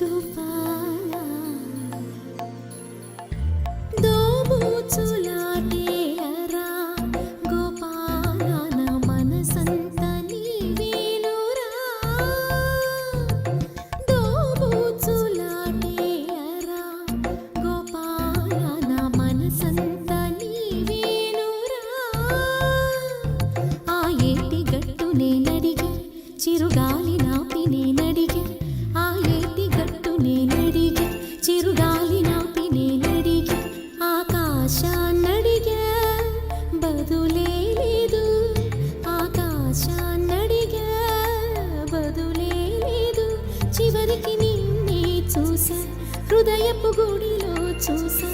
గోపాల దోబూచులాటేయరా గోపాల నా మనసంత నీవేనురా దోబూచులాటేయరా గోపాల నా మనసంత నీవేనురా ఆ ఏటి గట్టు నేనడిగా చిరుగాలి నాపి నేనడిగా ఆ ఏటి గట్టు నేనడిగా చిరుగాలి నాపి నేనడిగా ఆకాశాన్నడిగా బదులే లేదు ఆకాశాన్నడిగా బదులే లేదు చివరికి నిన్నే చూసా హృదయపు గుడిలో చూసా